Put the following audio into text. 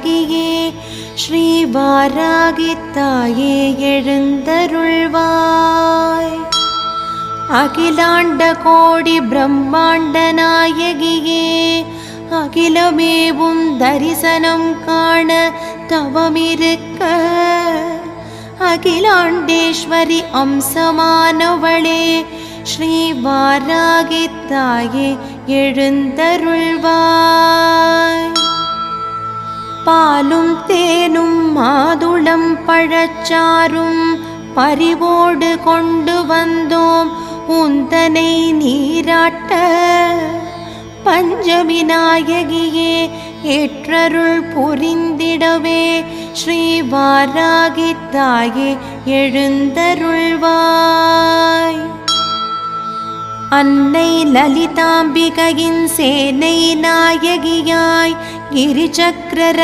நாயகியே ஸ்ரீ வாராகித்தாயே எழுந்தருள்வாய். அகிலாண்ட கோடி பிரம்மாண்ட நாயகியே அகிலமேவும் தரிசனம் காண தவமிருக்க அகிலாண்டேஸ்வரி அம்சமானவளே ஸ்ரீ வாராகித்தாயே எழுந்தருள்வாய். பாலும் தேனும் மாதுளம் பழச்சாரும் பரிவோடு கொண்டு வந்தோம் உந்தனை நீராட்ட. பஞ்சமி நாயகியே ஏற்றருள் புரிந்திடவே ஸ்ரீ வாராகித்தாயே எழுந்தருள்வாய். அன்னை லலிதாம்பிகையின் சேனை நாயகியாய் கிரிசக்கர